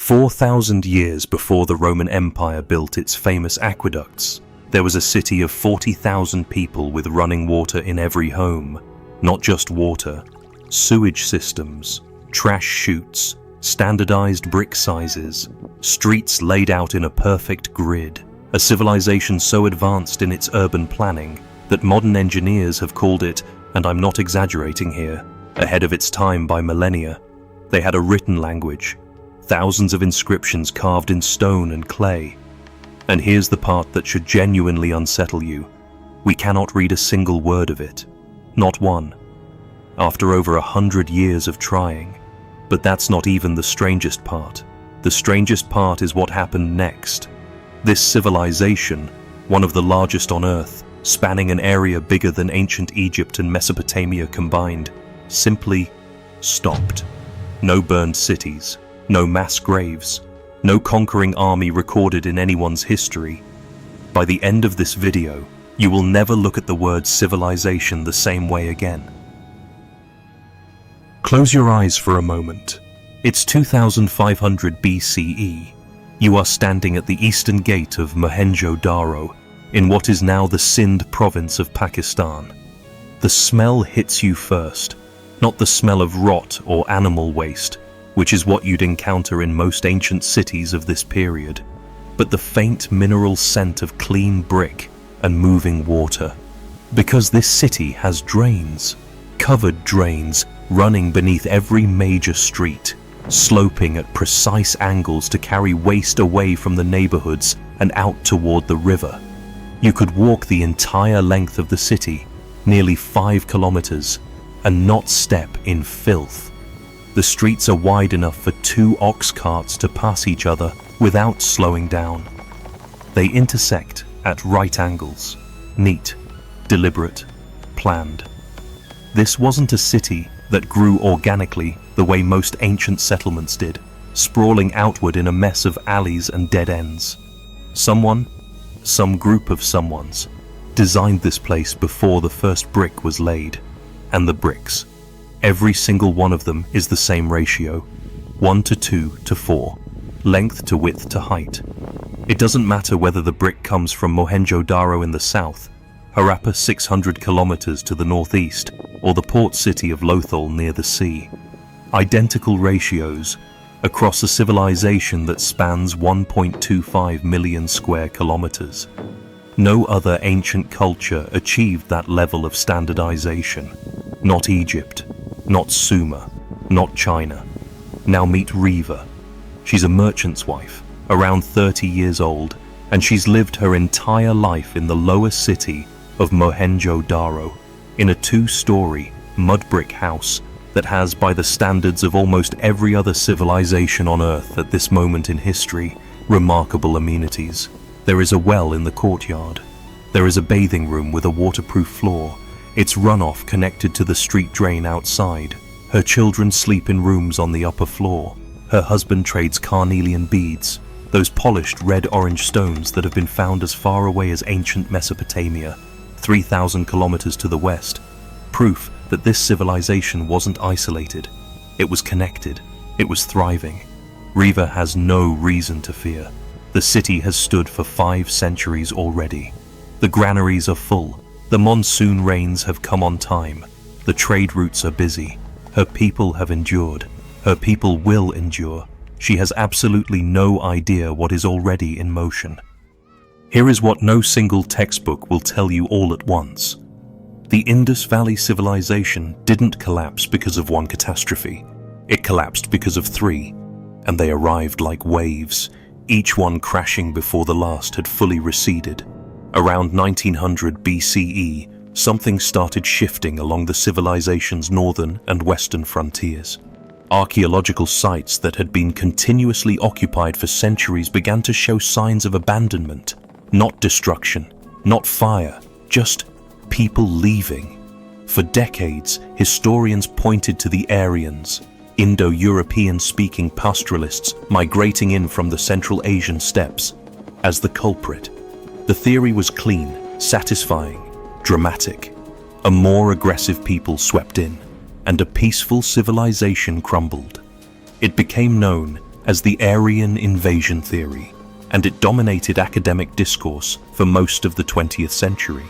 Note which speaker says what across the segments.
Speaker 1: 4,000 years before the Roman Empire built its famous aqueducts, there was a city of 40,000 people with running water in every home. Not just water, sewage systems, trash chutes, standardized brick sizes, streets laid out in a perfect grid, a civilization so advanced in its urban planning that modern engineers have called it, and I'm not exaggerating here, ahead of its time by millennia. They had a written language, thousands of inscriptions carved in stone and clay. And here's the part that should genuinely unsettle you. We cannot read a single word of it. Not one. After over 100 years of trying. But that's not even the strangest part. The strangest part is what happened next. This civilization, one of the largest on Earth, spanning an area bigger than ancient Egypt and Mesopotamia combined, simply stopped. No burned cities, no mass graves, no conquering army recorded in anyone's history. By the end of this video, you will never look at the word civilization the same way again. Close your eyes for a moment. It's 2500 BCE. You are standing at the eastern gate of Mohenjo-daro, in what is now the Sindh province of Pakistan. The smell hits you first, not the smell of rot or animal waste, which is what you'd encounter in most ancient cities of this period, but the faint mineral scent of clean brick and moving water. Because this city has drains, covered drains running beneath every major street, sloping at precise angles to carry waste away from the neighborhoods and out toward the river. You could walk the entire length of the city, nearly 5 kilometers, and not step in filth. The streets are wide enough for 2 ox carts to pass each other without slowing down. They intersect at right angles, neat, deliberate, planned. This wasn't a city that grew organically the way most ancient settlements did, sprawling outward in a mess of alleys and dead ends. Some group of someones, designed this place before the first brick was laid. And the bricks, every single one of them is the same ratio, 1 to 2 to 4, length to width to height. It doesn't matter whether the brick comes from Mohenjo-daro in the south, Harappa 600 kilometers to the northeast, or the port city of Lothal near the sea. Identical ratios across a civilization that spans 1.25 million square kilometers. No other ancient culture achieved that level of standardization. Not Egypt, not Sumer, not China. Now meet Riva. She's a merchant's wife, around 30 years old, and she's lived her entire life in the lower city of Mohenjo-daro, in a 2-story mud brick house that has, by the standards of almost every other civilization on Earth at this moment in history, remarkable amenities. There is a well in the courtyard. There is a bathing room with a waterproof floor, its runoff connected to the street drain outside. Her children sleep in rooms on the upper floor. Her husband trades carnelian beads, those polished red-orange stones that have been found as far away as ancient Mesopotamia, 3,000 kilometers to the west. Proof that this civilization wasn't isolated. It was connected. It was thriving. Riva has no reason to fear. The city has stood for 5 centuries already. The granaries are full. The monsoon rains have come on time. The trade routes are busy. Her people have endured. Her people will endure. She has absolutely no idea what is already in motion. Here is what no single textbook will tell you all at once. The Indus Valley Civilization didn't collapse because of one catastrophe. It collapsed because of 3, and they arrived like waves, each one crashing before the last had fully receded. Around 1900 BCE, something started shifting along the civilization's northern and western frontiers. Archaeological sites that had been continuously occupied for centuries began to show signs of abandonment. Not destruction, not fire, just people leaving. For decades, historians pointed to the Aryans, Indo-European-speaking pastoralists migrating in from the Central Asian steppes, as the culprit. The theory was clean, satisfying, dramatic. A more aggressive people swept in, and a peaceful civilization crumbled. It became known as the Aryan invasion theory, and it dominated academic discourse for most of the 20th century.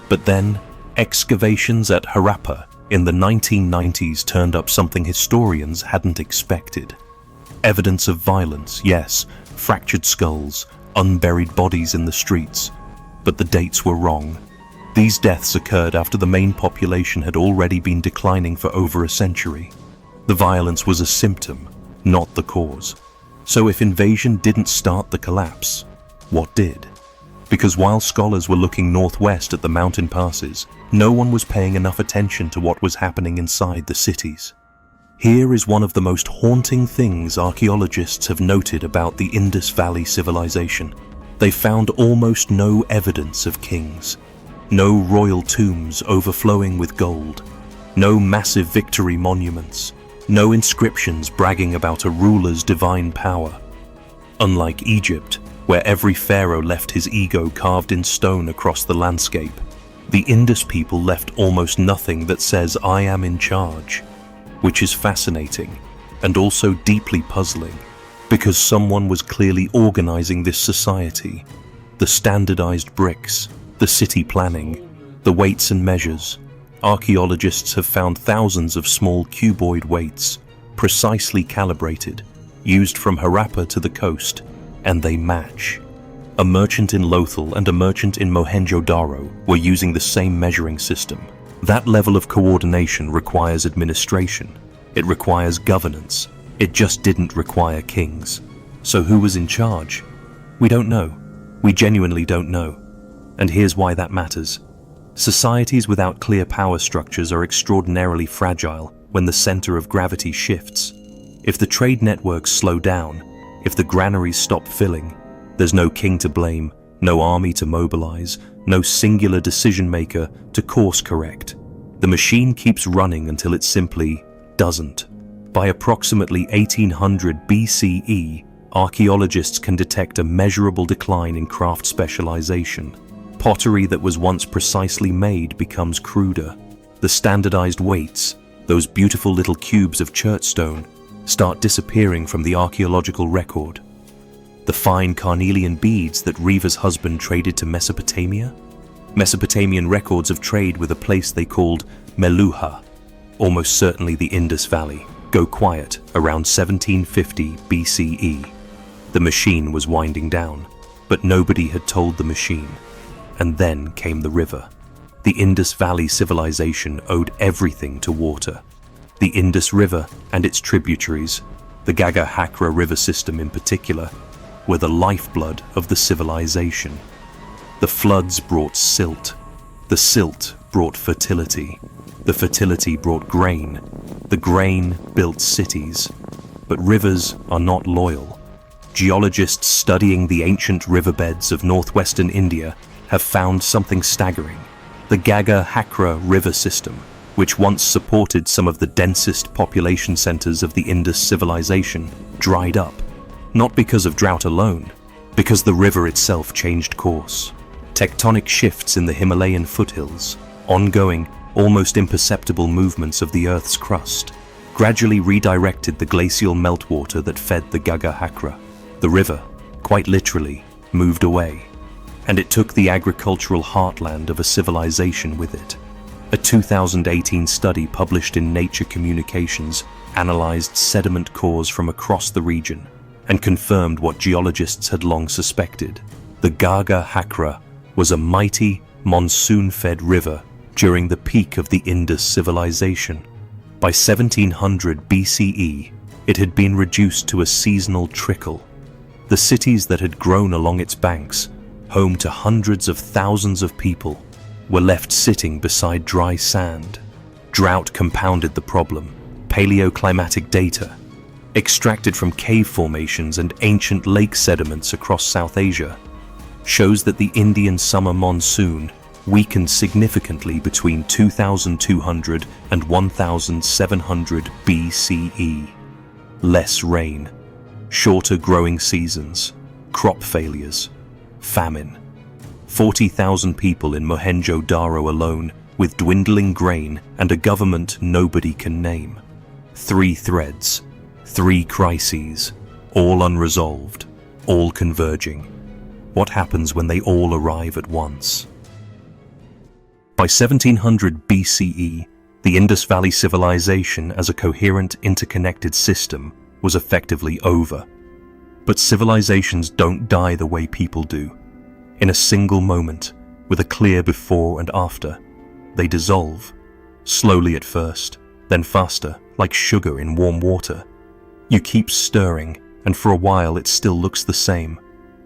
Speaker 1: But then, excavations at Harappa in the 1990s turned up something historians hadn't expected. Evidence of violence, yes, fractured skulls, unburied bodies in the streets, but the dates were wrong. These deaths occurred after the main population had already been declining for over a century. The violence was a symptom, not the cause. So if invasion didn't start the collapse, what did? Because while scholars were looking northwest at the mountain passes, no one was paying enough attention to what was happening inside the cities. Here is one of the most haunting things archaeologists have noted about the Indus Valley Civilization. They found almost no evidence of kings. No royal tombs overflowing with gold. No massive victory monuments. No inscriptions bragging about a ruler's divine power. Unlike Egypt, where every pharaoh left his ego carved in stone across the landscape, the Indus people left almost nothing that says "I am in charge," which is fascinating and also deeply puzzling, because someone was clearly organizing this society. The standardized bricks, the city planning, the weights and measures. Archaeologists have found thousands of small cuboid weights, precisely calibrated, used from Harappa to the coast, and they match. A merchant in Lothal and a merchant in Mohenjo-daro were using the same measuring system. That level of coordination requires administration. It requires governance. It just didn't require kings. So who was in charge? We don't know. We genuinely don't know. And here's why that matters. Societies without clear power structures are extraordinarily fragile when the center of gravity shifts. If the trade networks slow down, if the granaries stop filling, there's no king to blame, no army to mobilize, no singular decision maker to course correct. The machine keeps running until it simply doesn't. By approximately 1800 BCE, archaeologists can detect a measurable decline in craft specialization. Pottery that was once precisely made becomes cruder. The standardized weights, those beautiful little cubes of chert stone, start disappearing from the archaeological record. The fine carnelian beads that Reva's husband traded to Mesopotamia? Mesopotamian records of trade with a place they called Meluha, almost certainly the Indus Valley, go quiet around 1750 BCE. The machine was winding down, but nobody had told the machine. And then came the river. The Indus Valley Civilization owed everything to water. The Indus River and its tributaries, the Ghaggar-Hakra river system in particular, were the lifeblood of the civilization. The floods brought silt. The silt brought fertility. The fertility brought grain. The grain built cities. But rivers are not loyal. Geologists studying the ancient riverbeds of northwestern India have found something staggering. The Ghaggar-Hakra river system, which once supported some of the densest population centers of the Indus civilization, dried up. Not because of drought alone, because the river itself changed course. Tectonic shifts in the Himalayan foothills, ongoing, almost imperceptible movements of the Earth's crust, gradually redirected the glacial meltwater that fed the Ghaggar-Hakra. The river, quite literally, moved away. And it took the agricultural heartland of a civilization with it. A 2018 study published in Nature Communications analyzed sediment cores from across the region and confirmed what geologists had long suspected. The Ghaggar-Hakra was a mighty, monsoon-fed river during the peak of the Indus civilization. By 1700 BCE, it had been reduced to a seasonal trickle. The cities that had grown along its banks, home to hundreds of thousands of people, were left sitting beside dry sand. Drought compounded the problem. Paleoclimatic data, extracted from cave formations and ancient lake sediments across South Asia, shows that the Indian summer monsoon weakened significantly between 2200 and 1700 BCE. Less rain, shorter growing seasons, crop failures, famine. 40,000 people in Mohenjo-daro alone, with dwindling grain and a government nobody can name. 3 threads, 3 crises, all unresolved, all converging. What happens when they all arrive at once? By 1700 BCE, the Indus Valley Civilization as a coherent, interconnected system was effectively over. But civilizations don't die the way people do. In a single moment, with a clear before and after, they dissolve. Slowly at first, then faster, like sugar in warm water. You keep stirring, and for a while it still looks the same.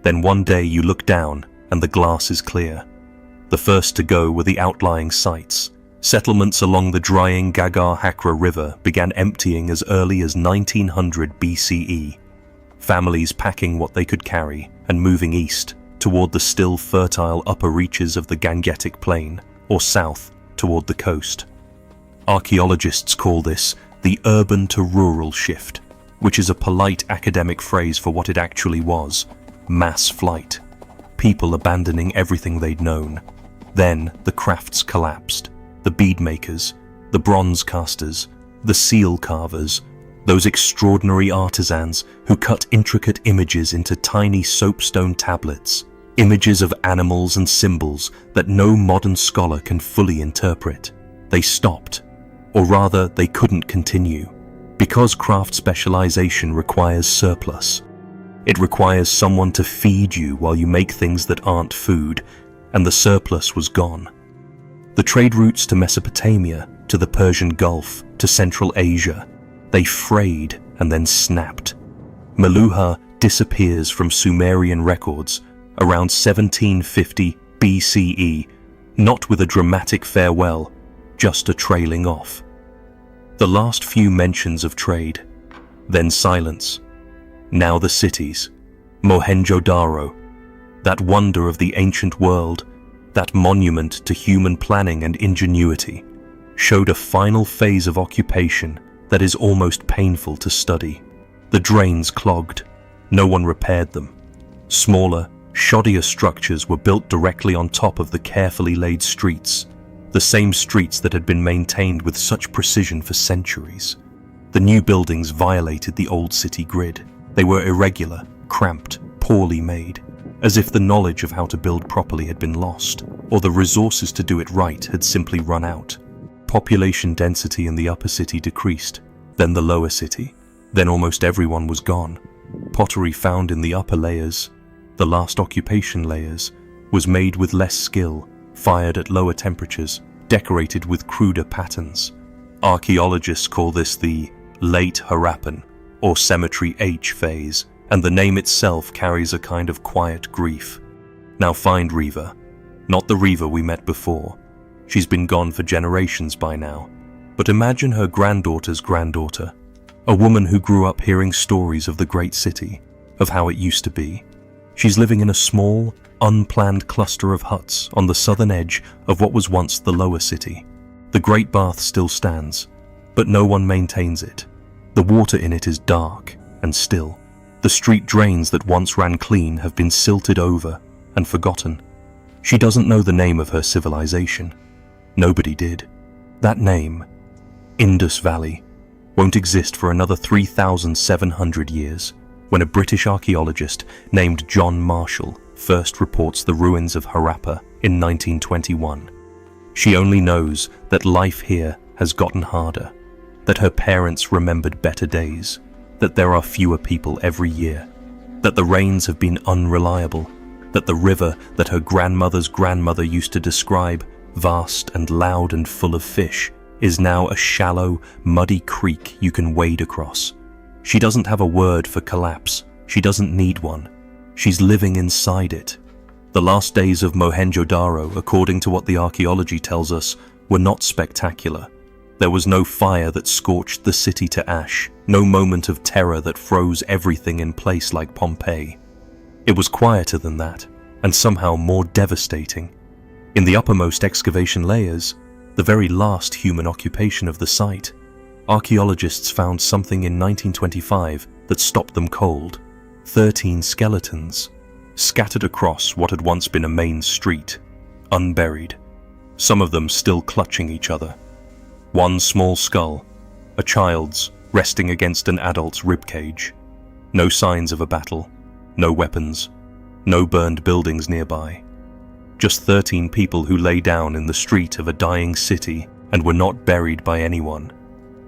Speaker 1: Then one day you look down, and the glass is clear. The first to go were the outlying sites. Settlements along the drying Ghaggar-Hakra River began emptying as early as 1900 BCE. Families packing what they could carry and moving east toward the still fertile upper reaches of the Gangetic Plain, or south toward the coast. Archaeologists call this the urban to rural shift, which is a polite academic phrase for what it actually was: mass flight. People abandoning everything they'd known. Then the crafts collapsed. The bead makers, the bronze casters, the seal carvers, those extraordinary artisans who cut intricate images into tiny soapstone tablets, images of animals and symbols that no modern scholar can fully interpret. They stopped, or rather they couldn't continue, because craft specialization requires surplus. It requires someone to feed you while you make things that aren't food, and the surplus was gone. The trade routes to Mesopotamia, to the Persian Gulf, to Central Asia, they frayed and then snapped. Meluhha disappears from Sumerian records around 1750 BCE, not with a dramatic farewell, just a trailing off. The last few mentions of trade, then silence. Now the cities, Mohenjo-daro, that wonder of the ancient world, that monument to human planning and ingenuity, showed a final phase of occupation that is almost painful to study. The drains clogged. No one repaired them. Smaller, shoddier structures were built directly on top of the carefully laid streets, the same streets that had been maintained with such precision for centuries. The new buildings violated the old city grid. They were irregular, cramped, poorly made, as if the knowledge of how to build properly had been lost, or the resources to do it right had simply run out. Population density in the upper city decreased, then the lower city, then almost everyone was gone. Pottery found in the upper layers, the last occupation layers, was made with less skill, fired at lower temperatures, decorated with cruder patterns. Archaeologists call this the late Harappan, or Cemetery H phase, and the name itself carries a kind of quiet grief. Now find Riva, not the Riva we met before. She's been gone for generations by now, but imagine her granddaughter's granddaughter, a woman who grew up hearing stories of the great city, of how it used to be. She's living in a small, unplanned cluster of huts on the southern edge of what was once the lower city. The Great Bath still stands, but no one maintains it. The water in it is dark and still. The street drains that once ran clean have been silted over and forgotten. She doesn't know the name of her civilization. Nobody did. That name, Indus Valley, won't exist for another 3,700 years, when a British archaeologist named John Marshall first reports the ruins of Harappa in 1921. She only knows that life here has gotten harder, that her parents remembered better days, that there are fewer people every year, that the rains have been unreliable, that the river that her grandmother's grandmother used to describe, vast and loud and full of fish, is now a shallow, muddy creek you can wade across. She doesn't have a word for collapse. She doesn't need one. She's living inside it. The last days of Mohenjo-daro, according to what the archaeology tells us, were not spectacular. There was no fire that scorched the city to ash, no moment of terror that froze everything in place like Pompeii. It was quieter than that, and somehow more devastating. In the uppermost excavation layers, the very last human occupation of the site, archaeologists found something in 1925 that stopped them cold. 13 skeletons, scattered across what had once been a main street, unburied, some of them still clutching each other. One small skull, a child's, resting against an adult's ribcage. No signs of a battle, no weapons, no burned buildings nearby. Just 13 people who lay down in the street of a dying city and were not buried by anyone,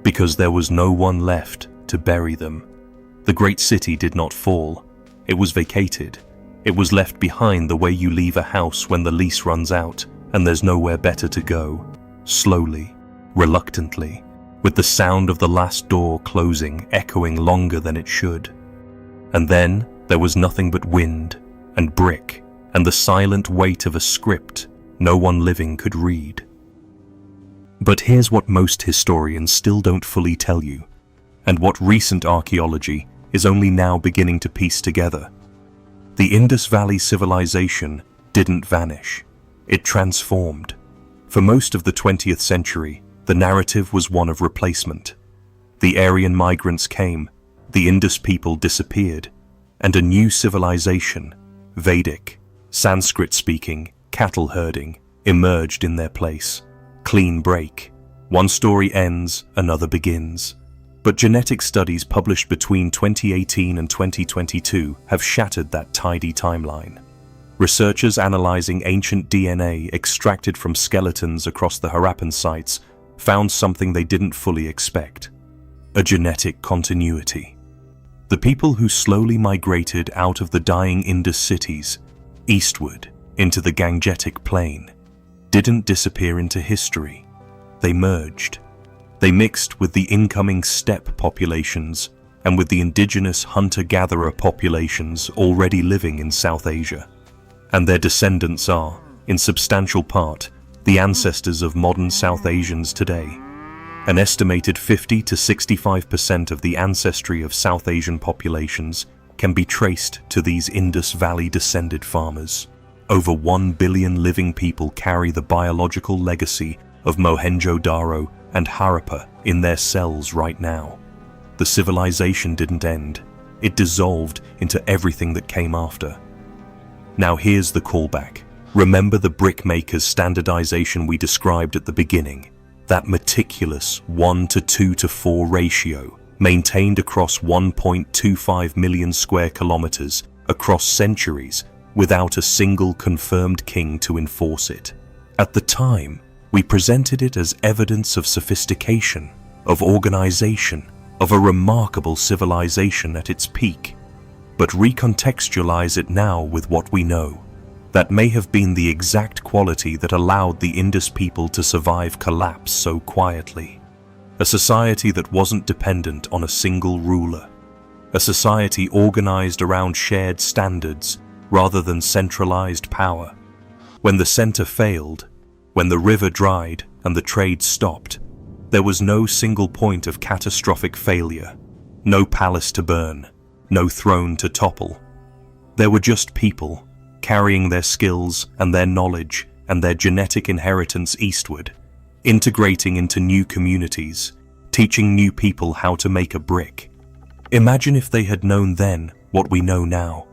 Speaker 1: because there was no one left to bury them. The great city did not fall. It was vacated. It was left behind the way you leave a house when the lease runs out and there's nowhere better to go. Slowly, reluctantly, with the sound of the last door closing echoing longer than it should. And then there was nothing but wind and brick and the silent weight of a script no one living could read. But here's what most historians still don't fully tell you, and what recent archaeology is only now beginning to piece together. The Indus Valley Civilization didn't vanish. It transformed. For most of the 20th century, the narrative was one of replacement. The Aryan migrants came, the Indus people disappeared, and a new civilization, Vedic, Sanskrit-speaking, cattle herding, emerged in their place. Clean break. One story ends, another begins. But genetic studies published between 2018 and 2022 have shattered that tidy timeline. Researchers analyzing ancient DNA extracted from skeletons across the Harappan sites found something they didn't fully expect: a genetic continuity. The people who slowly migrated out of the dying Indus cities, eastward into the Gangetic Plain, didn't disappear into history. They merged. They mixed with the incoming steppe populations and with the indigenous hunter-gatherer populations already living in South Asia. And their descendants are, in substantial part, the ancestors of modern South Asians today. An estimated 50 to 65% of the ancestry of South Asian populations can be traced to these Indus Valley-descended farmers. Over 1 billion living people carry the biological legacy of Mohenjo-daro and Harappa in their cells right now. The civilization didn't end. It dissolved into everything that came after. Now here's the callback. Remember the brickmakers' standardization we described at the beginning? That meticulous 1:2:4 ratio maintained across 1.25 million square kilometers across centuries without a single confirmed king to enforce it. At the time, we presented it as evidence of sophistication, of organization, of a remarkable civilization at its peak. But recontextualize it now with what we know. That may have been the exact quality that allowed the Indus people to survive collapse so quietly. A society that wasn't dependent on a single ruler. A society organized around shared standards rather than centralized power. When the center failed, when the river dried and the trade stopped, there was no single point of catastrophic failure, no palace to burn, no throne to topple. There were just people, carrying their skills and their knowledge and their genetic inheritance eastward, integrating into new communities, teaching new people how to make a brick. Imagine if they had known then what we know now,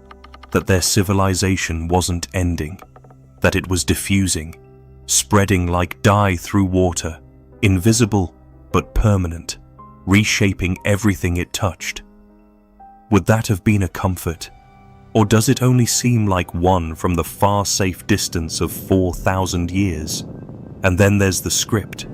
Speaker 1: that their civilization wasn't ending, that it was diffusing, spreading like dye through water, invisible but permanent, reshaping everything it touched. Would that have been a comfort? Or does it only seem like one from the far safe distance of 4,000 years? And then there's the script,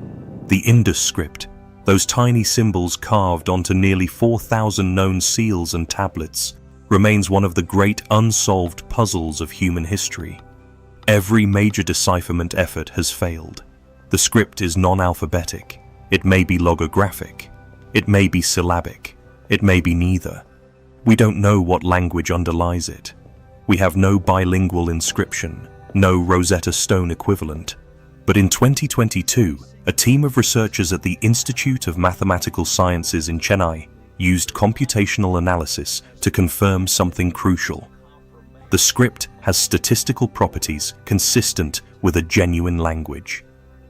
Speaker 1: the Indus Script, those tiny symbols carved onto nearly 4,000 known seals and tablets, remains one of the great unsolved puzzles of human history. Every major decipherment effort has failed. The script is non-alphabetic. It may be logographic. It may be syllabic. It may be neither. We don't know what language underlies it. We have no bilingual inscription, no Rosetta Stone equivalent. But in 2022, a team of researchers at the Institute of Mathematical Sciences in Chennai used computational analysis to confirm something crucial. The script has statistical properties consistent with a genuine language.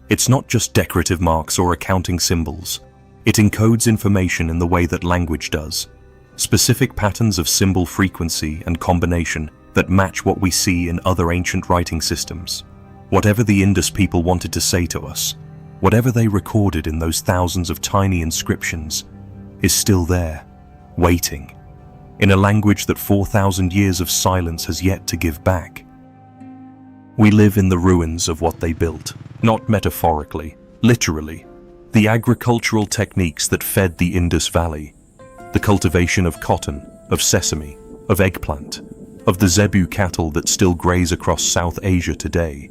Speaker 1: It's not just decorative marks or accounting symbols. It encodes information in the way that language does. Specific patterns of symbol frequency and combination that match what we see in other ancient writing systems. Whatever the Indus people wanted to say to us, whatever they recorded in those thousands of tiny inscriptions, is still there, waiting. in a language that 4,000 years of silence has yet to give back. We live in the ruins of what they built, not metaphorically, literally. The agricultural techniques that fed the Indus Valley, the cultivation of cotton, of sesame, of eggplant, of the zebu cattle that still graze across South Asia today.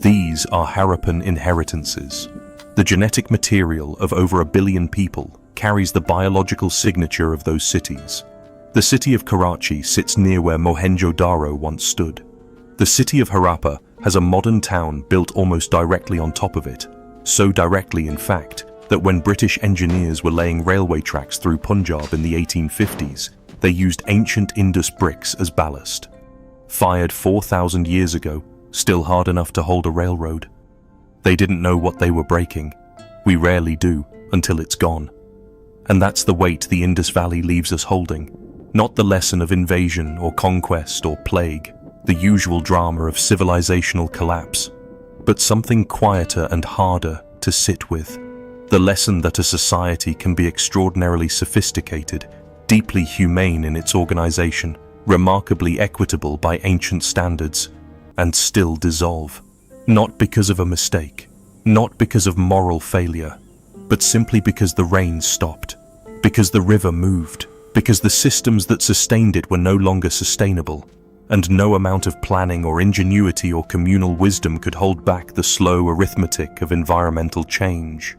Speaker 1: These are Harappan inheritances. The genetic material of over 1 billion people carries the biological signature of those cities. The city of Karachi sits near where Mohenjo-daro once stood. The city of Harappa has a modern town built almost directly on top of it, so directly in fact that when British engineers were laying railway tracks through Punjab in the 1850s, they used ancient Indus bricks as ballast. Fired 4,000 years ago, still hard enough to hold a railroad. They didn't know what they were breaking. We rarely do, until it's gone. And that's the weight the Indus Valley leaves us holding. Not the lesson of invasion or conquest or plague, the usual drama of civilizational collapse, but something quieter and harder to sit with. The lesson that a society can be extraordinarily sophisticated, deeply humane in its organization, remarkably equitable by ancient standards, and still dissolve. Not because of a mistake, not because of moral failure, but simply because the rain stopped, because the river moved, because the systems that sustained it were no longer sustainable, and no amount of planning or ingenuity or communal wisdom could hold back the slow arithmetic of environmental change.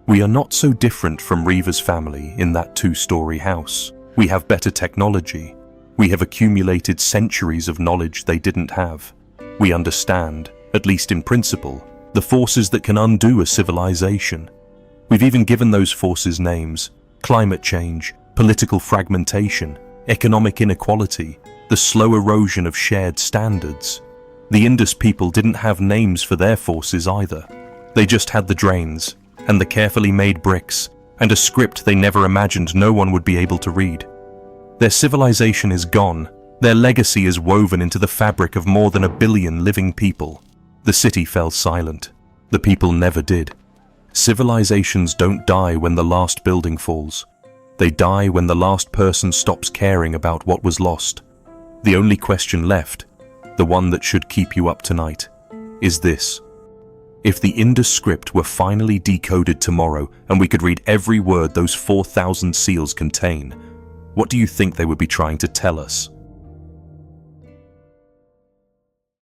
Speaker 1: We are not so different from Reva's family in that 2-story house. We have better technology. We have accumulated centuries of knowledge they didn't have. We understand, at least in principle, the forces that can undo a civilization. We've even given those forces names: climate change, political fragmentation, economic inequality, the slow erosion of shared standards. The Indus people didn't have names for their forces either. They just had the drains, and the carefully made bricks, and a script they never imagined no one would be able to read. Their civilization is gone. Their legacy is woven into the fabric of more than 1 billion living people. The city fell silent. The people never did. Civilizations don't die when the last building falls. They die when the last person stops caring about what was lost. The only question left, the one that should keep you up tonight, is this. If the Indus Script were finally decoded tomorrow and we could read every word those 4,000 seals contain, what do you think they would be trying to tell us?